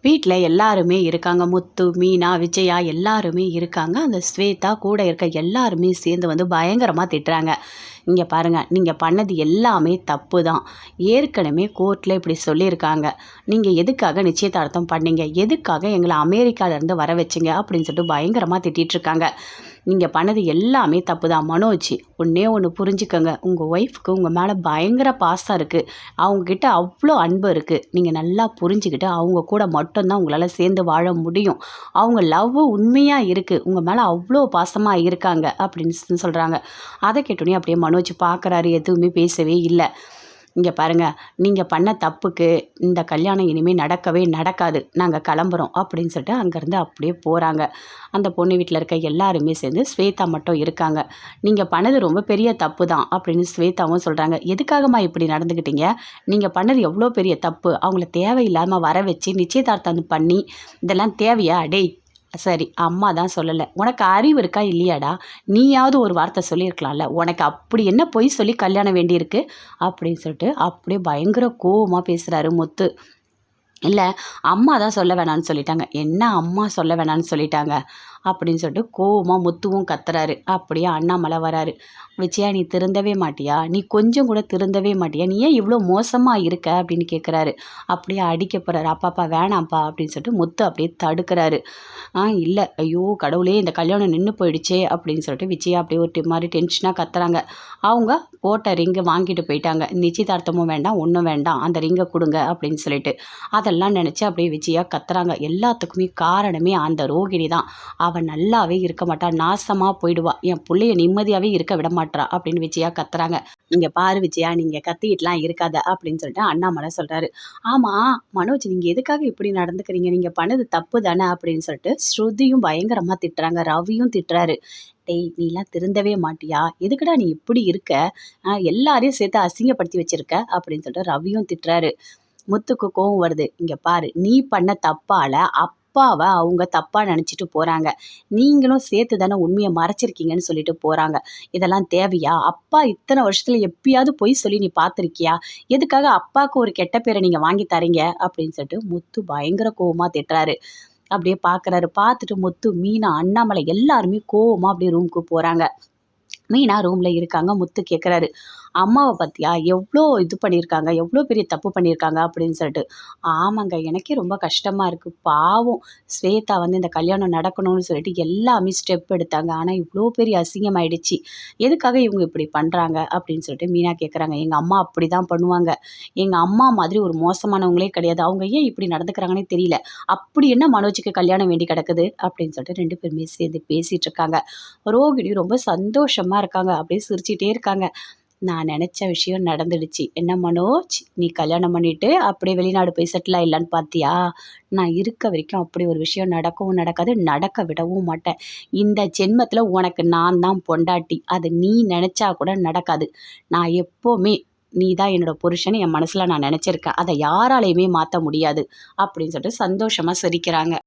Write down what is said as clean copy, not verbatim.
வீட்டில் எல்லாருமே இருக்காங்க. முத்து, மீனா, விஜயா எல்லாருமே இருக்காங்க. அந்த ஸ்வேதா கூட இருக்க எல்லாருமே சேர்ந்து வந்து பயங்கரமாக திட்டுறாங்க. இங்கே பாருங்கள், நீங்கள் பண்ணது எல்லாமே தப்பு தான். ஏற்கனவே கோர்ட்டில் இப்படி சொல்லியிருக்காங்க. நீங்கள் எதுக்காக நிச்சயதார்த்தம் பண்ணீங்க, எதுக்காக எங்களை அமெரிக்காவிலேருந்து வர வச்சிங்க அப்படின்னு சொல்லிட்டு பயங்கரமாக திட்டிகிட்ருக்காங்க. நீங்கள் பண்ணது எல்லாமே தப்பு தான். மனோஜ், ஒன்றே ஒன்று புரிஞ்சுக்கோங்க, உங்கள் ஒய்ஃப்க்கு உங்கள் மேலே பயங்கர பாசம் இருக்குது. அவங்கக்கிட்ட அவ்வளோ அன்பு இருக்குது. நீங்கள் நல்லா புரிஞ்சுக்கிட்டு அவங்க கூட மட்டும்தான் உங்களால் சேர்ந்து வாழ முடியும். அவங்க லவ் உண்மையாக இருக்குது, உங்கள் மேலே அவ்வளோ பாசமாக இருக்காங்க அப்படின்னு சொல்கிறாங்க. அதை கேட்டோன்னே அப்படியே மனோஜ் பார்க்குறாரு, எதுவுமே பேசவே இல்லை. இங்கே பாருங்கள், நீங்கள் பண்ண தப்புக்கு இந்த கல்யாணம் இனிமேல் நடக்கவே நடக்காது, நாங்கள் கிளம்புறோம் அப்படின்னு சொல்லிட்டு அங்கேருந்து அப்படியே போகிறாங்க. அந்த பொண்ணு வீட்டில் இருக்க எல்லாருமே சேர்ந்து ஸ்வேதா மட்டும் இருக்காங்க. நீங்கள் பண்ணது ரொம்ப பெரிய தப்பு தான் அப்படின்னு ஸ்வேதாவும் சொல்கிறாங்க. எதுக்காகம்மா இப்படி நடந்துக்கிட்டீங்க, நீங்கள் பண்ணது எவ்வளோ பெரிய தப்பு, அவங்கள தேவையில்லாமல் வர வச்சு நிச்சயதார்த்தம் பண்ணி இதெல்லாம் தேவையா? டேய், சரி, அம்மா தான் சொல்லலை, உனக்கு அறிவு இருக்கா இல்லையாடா, நீயாவது ஒரு வார்த்தை சொல்லியிருக்கலாம்ல, உனக்கு அப்படி என்ன பொய் சொல்லி கல்யாணம் வேண்டியிருக்கு அப்படின்னு சொல்லிட்டு அப்படியே பயங்கர கோவமாக பேசுகிறாரு முத்து. இல்லை, அம்மா தான் சொல்ல வேணான்னு சொல்லிட்டாங்க. என்ன அம்மா சொல்ல வேணான்னு சொல்லிட்டாங்க அப்படின்னு சொல்லிட்டு கோவமாக முத்துவும் கத்துறாரு. அப்படியே அண்ணாமலை வராரு. விஜயா, நீ திருந்தவே மாட்டியா, நீ கொஞ்சம் கூட திருந்தவே மாட்டியா, நீ ஏன் இவ்வளோ மோசமாக இருக்க அப்படின்னு கேட்குறாரு. அப்படியே அடிக்க போகிறாரு. அப்பாப்பா வேணாம்ப்பா அப்படின்னு சொல்லிட்டு முத்து அப்படியே தடுக்கிறாரு. இல்லை, ஐயோ கடவுளே, இந்த கல்யாணம் நின்று போயிடுச்சே அப்படின்னு சொல்லிட்டு விஜயா அப்படியே ஒரு மாதிரி டென்ஷனாக கத்துறாங்க. அவங்க போட்ட ரிங்கை வாங்கிட்டு போயிட்டாங்க. நிச்சயதார்த்தமும் வேண்டாம், ஒன்றும் வேண்டாம், அந்த ரிங்கை கொடுங்க அப்படின்னு சொல்லிட்டு அதெல்லாம் நினச்சி அப்படியே விஜயா கத்துறாங்க. எல்லாத்துக்குமே காரணமே அந்த ரோகிணி தான். அவன் நல்லாவே இருக்க மாட்டான், நாசமாக போயிடுவா, என் பிள்ளைய நிம்மதியாகவே இருக்க விட மாட்டா அப்படின்னு விஜயா கத்துறாங்க. இங்கே பாரு விஜயா, நீங்கள் கத்திக்கிட்டுலாம் இருக்காத அப்படின்னு சொல்லிட்டு அண்ணாமலை சொல்கிறாரு. ஆமாம் மனோஜ், நீங்கள் எதுக்காக இப்படி நடந்துக்கிறீங்க, நீங்கள் பண்ணது தப்பு தானே அப்படின்னு சொல்லிட்டு ஸ்ருதியும் பயங்கரமாக திட்டுறாங்க. ரவியும் திட்டுறாரு. டேய், நீலாம் திருந்தவே மாட்டியா, எதுக்குடா நீ இப்படி இருக்க, எல்லாரையும் சேர்த்து அசிங்கப்படுத்தி வச்சிருக்க அப்படின்னு சொல்லிட்டு ரவியும் திட்டுறாரு. முத்துக்கு கோவம் வருது. இங்கே பாரு, நீ பண்ண தப்பால் அப்பாவை அவங்க தப்பாக நினச்சிட்டு போகிறாங்க, நீங்களும் சேர்த்து தானே உண்மையை மறைச்சிருக்கீங்கன்னு சொல்லிட்டு போகிறாங்க. இதெல்லாம் தேவையா? அப்பா இத்தனை வருஷத்தில் எப்பயாவது பொய் சொல்லி நீ பார்த்துருக்கியா? எதுக்காக அப்பாவுக்கு ஒரு கெட்ட பேரை நீங்கள் வாங்கி தரீங்க அப்படின்னு சொல்லிட்டு முத்து பயங்கர கோவமாக திட்டுறாரு. அப்படியே பார்க்குறாரு. பார்த்துட்டு முத்து, மீனா, அண்ணாமலை எல்லாருமே கோவமாக அப்படியே ரூமுக்கு போகிறாங்க. மீனா ரூமில் இருக்காங்க. முத்து கேட்குறாரு, அம்மாவை பற்றியா எவ்வளோ இது பண்ணியிருக்காங்க, எவ்வளோ பெரிய தப்பு பண்ணியிருக்காங்க அப்படின்னு சொல்லிட்டு. ஆமாங்க, எனக்கே ரொம்ப கஷ்டமாக இருக்குது. பாவம் ஸ்வேதா வந்து இந்த கல்யாணம் நடக்கணும்னு சொல்லிட்டு எல்லாமே ஸ்டெப் எடுத்தாங்க. ஆனால் இவ்வளோ பெரிய அசிங்கம் ஆயிடுச்சு, எதுக்காக இவங்க இப்படி பண்ணுறாங்க அப்படின்னு சொல்லிட்டு மீனா கேட்குறாங்க. எங்கள் அம்மா அப்படி தான் பண்ணுவாங்க, எங்கள் அம்மா மாதிரி ஒரு மோசமானவங்களே கிடையாது, அவங்க ஏன் இப்படி நடந்துக்கிறாங்கன்னே தெரியல, அப்படி என்ன மனோஜுக்கு கல்யாணம் வேண்டி கிடக்குது அப்படின்னு சொல்லிட்டு ரெண்டு பேருமே சேர்ந்து பேசிகிட்டு இருக்காங்க. ரோகிணி ரொம்ப சந்தோஷமாக இருக்காங்க. அப்படியே சிரிச்சிட்டே இருக்காங்க. நான் நினச்ச விஷயம் நடந்துடுச்சு. என்ன மனோஜ், நீ கல்யாணம் பண்ணிவிட்டு அப்படியே வெளிநாடு போய் செட்டில் ஆகிடலான்னு பார்த்தியா? நான் இருக்க வரைக்கும் அப்படி ஒரு விஷயம் நடக்கவும் நடக்காது, நடக்க விடவும் மாட்டேன். இந்த ஜென்மத்தில் உனக்கு நான் தான் பொண்டாட்டி, அது நீ நினச்சா கூட நடக்காது. நான் எப்போவுமே நீ தான் என்னோடய புருஷன் என் மனசில் நான் நினச்சிருக்கேன், அதை யாராலையுமே மாற்ற முடியாது அப்படின்னு சொல்லிட்டு சந்தோஷமாக சிரிக்கிறாங்க.